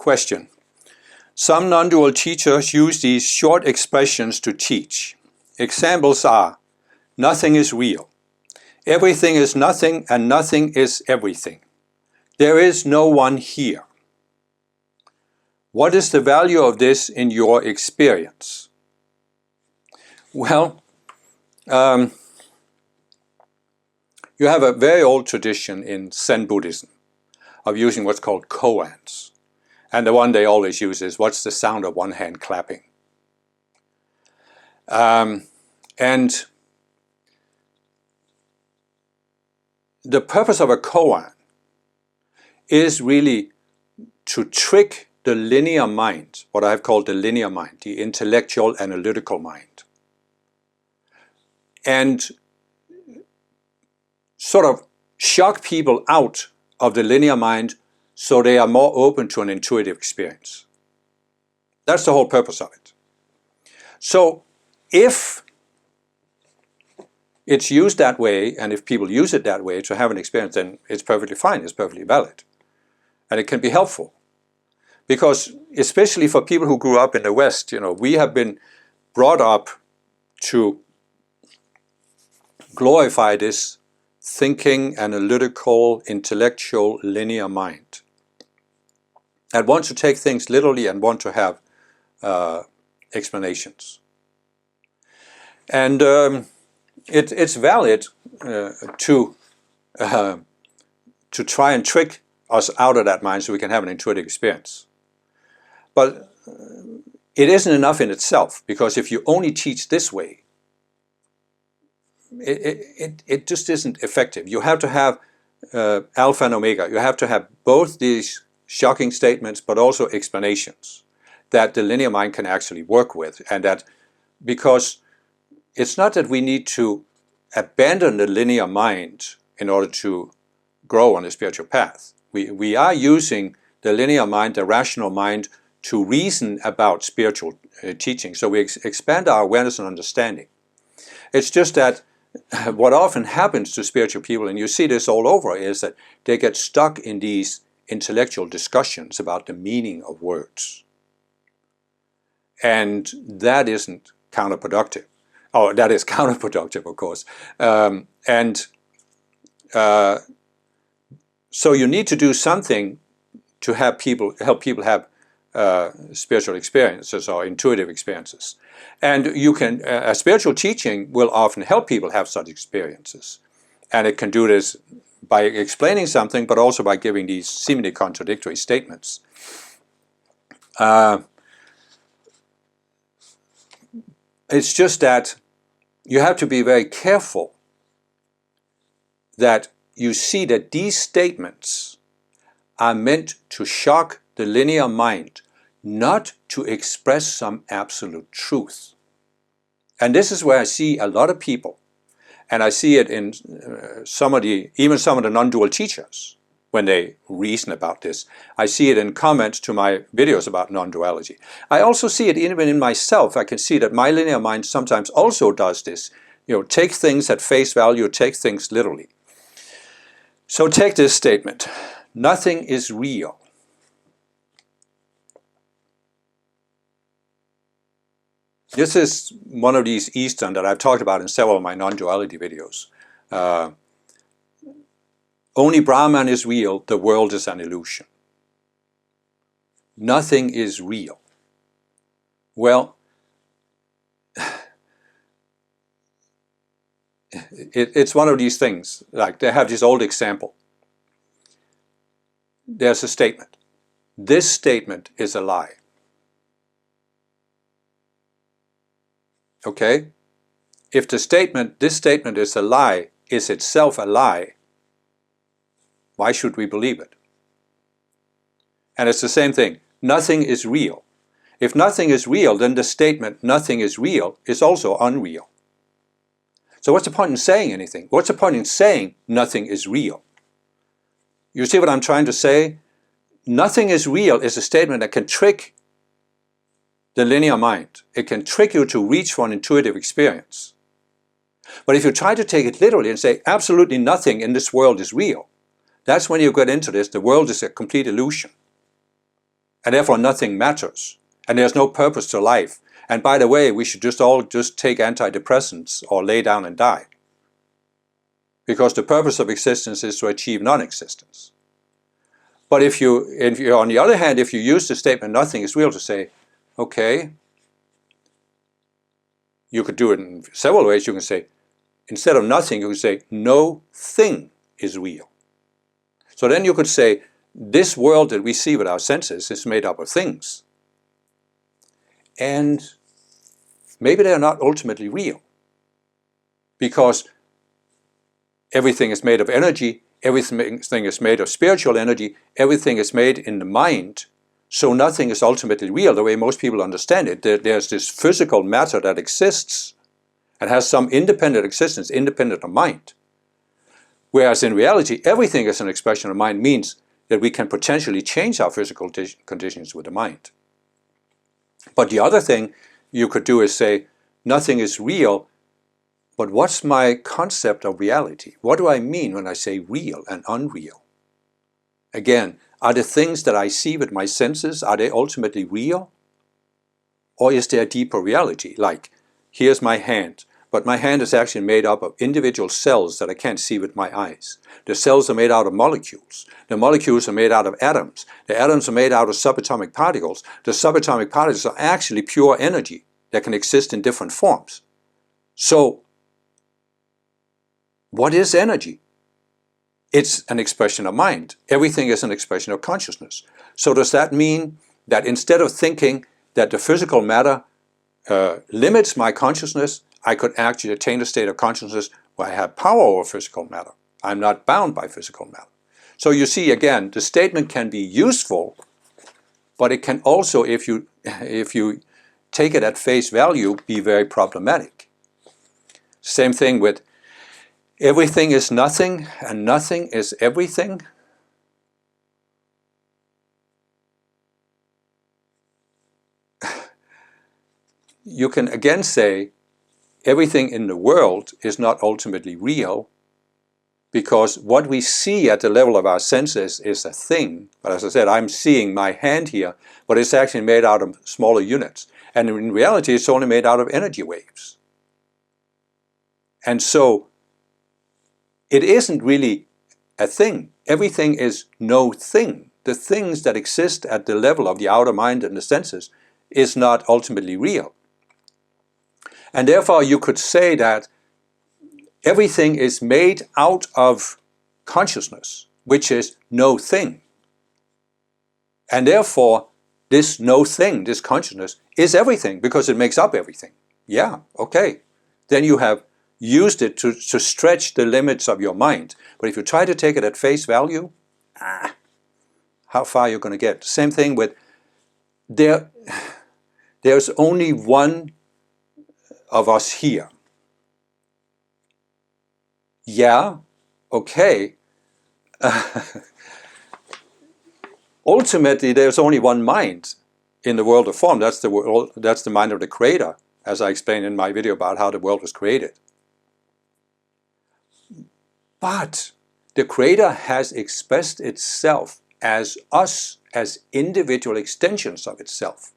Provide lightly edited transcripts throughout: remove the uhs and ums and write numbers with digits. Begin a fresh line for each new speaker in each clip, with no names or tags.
Question. Some non-dual teachers use these short expressions to teach. Examples are, nothing is real. Everything is nothing and nothing is everything. There is no one here. What is the value of this in your experience? Well, you have a very old tradition in Zen Buddhism of using what's called koans. And the one they always use is, what's the sound of one hand clapping? And the purpose of a koan is really to trick the linear mind, what I've called the linear mind, the intellectual analytical mind, and sort of shock people out of the linear mind so they are more open to an intuitive experience. That's the whole purpose of it. So if it's used that way, and if people use it that way to have an experience, then it's perfectly fine, it's perfectly valid. And it can be helpful. Because especially for people who grew up in the West, we have been brought up to glorify this thinking, analytical, intellectual, linear mind. And want to take things literally and want to have explanations. And it's valid to try and trick us out of that mind so we can have an intuitive experience. But it isn't enough in itself, because if you only teach this way, it just isn't effective. You have to have alpha and omega. You have to have both these shocking statements but also explanations that the linear mind can actually work with. And that, because it's not that we need to abandon the linear mind in order to grow on the spiritual path. We are using the linear mind, the rational mind, to reason about spiritual teaching. So we expand our awareness and understanding. It's just that what often happens to spiritual people, and you see this all over, is that they get stuck in these intellectual discussions about the meaning of words. And that isn't counterproductive. Oh, that is counterproductive, of course. So you need to do something to help people have spiritual experiences or intuitive experiences. And you can, a spiritual teaching will often help people have such experiences. And it can do this by explaining something, but also by giving these seemingly contradictory statements. It's just that you have to be very careful that you see that these statements are meant to shock the linear mind, not to express some absolute truth. And this is where I see a lot of people, and I see it in even some of the non-dual teachers when they reason about this. I see it in comments to my videos about non-duality. I also see it even in myself. I can see that my linear mind sometimes also does this. Take things at face value, take things literally. So take this statement, nothing is real. This is one of these Eastern that I've talked about in several of my non-duality videos. Only Brahman is real, the world is an illusion. Nothing is real. Well, it's one of these things, like they have this old example. There's a statement. This statement is a lie. Okay? If this statement is a lie, is itself a lie, why should we believe it? And it's the same thing. Nothing is real. If nothing is real, then the statement nothing is real is also unreal. So what's the point in saying anything? What's the point in saying nothing is real? You see what I'm trying to say? Nothing is real is a statement that can trick the linear mind. It can trick you to reach for an intuitive experience. But if you try to take it literally and say absolutely nothing in this world is real, that's when you get into this, the world is a complete illusion. and therefore nothing matters, and there's no purpose to life. And by the way, we should just all take antidepressants or lay down and die. Because the purpose of existence is to achieve non-existence. But if you, on the other hand, if you use the statement nothing is real to say, okay, you could do it in several ways. You can say, instead of nothing, you can say no thing is real. So then you could say, this world that we see with our senses is made up of things. And maybe they are not ultimately real. Because everything is made of energy, everything is made of spiritual energy, everything is made in the mind, so nothing is ultimately real the way most people understand it. There's this physical matter that exists and has some independent existence, independent of mind. Whereas in reality, everything is an expression of mind means that we can potentially change our physical conditions with the mind. But the other thing you could do is say, nothing is real, but what's my concept of reality? What do I mean when I say real and unreal? Again, are the things that I see with my senses, are they ultimately real? Or is there a deeper reality? Like, here's my hand, but my hand is actually made up of individual cells that I can't see with my eyes. The cells are made out of molecules. The molecules are made out of atoms. The atoms are made out of subatomic particles. The subatomic particles are actually pure energy that can exist in different forms. So, what is energy? It's an expression of mind. Everything is an expression of consciousness. So does that mean that instead of thinking that the physical matter limits my consciousness, I could actually attain a state of consciousness where I have power over physical matter? I'm not bound by physical matter. So you see, again, the statement can be useful, but it can also, if you take it at face value, be very problematic. Same thing with everything is nothing and nothing is everything. You can again say everything in the world is not ultimately real, because what we see at the level of our senses is a thing. But as I said, I'm seeing my hand here, but it's actually made out of smaller units. And in reality, it's only made out of energy waves. And so, it isn't really a thing. Everything is no thing. The things that exist at the level of the outer mind and the senses is not ultimately real. And therefore you could say that everything is made out of consciousness, which is no thing. And therefore this no thing, this consciousness, is everything because it makes up everything. Yeah, okay. Then you have used it to stretch the limits of your mind. But if you try to take it at face value, how far are you going to get? Same thing with, there's only one of us here. Yeah, okay. Ultimately, there's only one mind in the world of form. That's the mind of the Creator, as I explained in my video about how the world was created. But the Creator has expressed itself as us, as individual extensions of itself.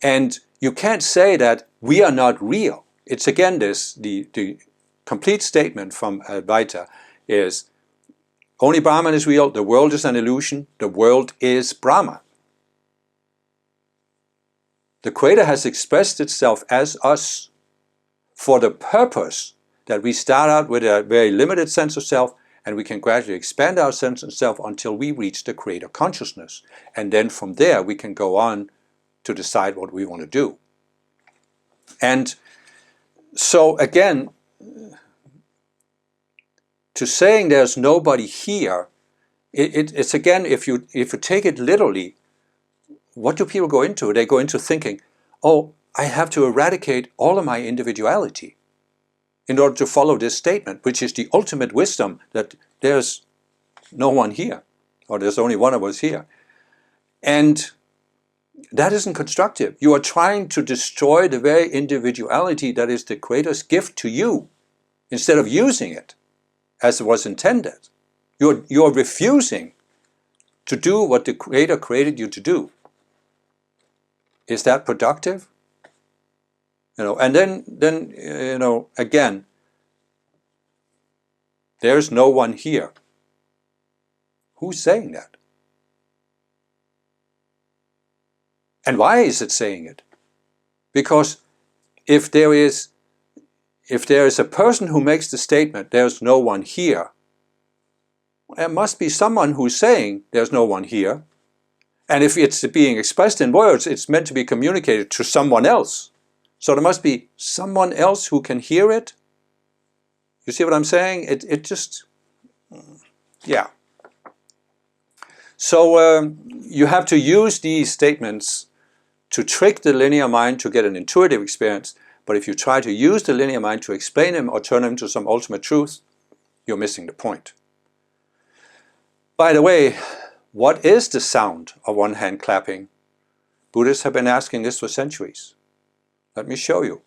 And you can't say that we are not real. It's again the complete statement from Advaita is, only Brahman is real, the world is an illusion, the world is Brahman. The Creator has expressed itself as us for the purpose that we start out with a very limited sense of self, and we can gradually expand our sense of self until we reach the Creator consciousness. And then from there we can go on to decide what we want to do. And so again, to saying there's nobody here, it's again, if you take it literally, what do people go into? They go into thinking, oh, I have to eradicate all of my individuality in order to follow this statement, which is the ultimate wisdom that there's no one here, or there's only one of us here. And that isn't constructive. You are trying to destroy the very individuality that is the Creator's gift to you, instead of using it as it was intended. You're refusing to do what the Creator created you to do. Is that productive? And then again, there's no one here. Who's saying that? And why is it saying it? Because if there is a person who makes the statement, there's no one here, there must be someone who's saying there's no one here. And if it's being expressed in words, it's meant to be communicated to someone else. So there must be someone else who can hear it. You see what I'm saying? It just, yeah. So you have to use these statements to trick the linear mind to get an intuitive experience. But if you try to use the linear mind to explain them or turn them to some ultimate truth, you're missing the point. By the way, what is the sound of one hand clapping? Buddhists have been asking this for centuries. Let me show you.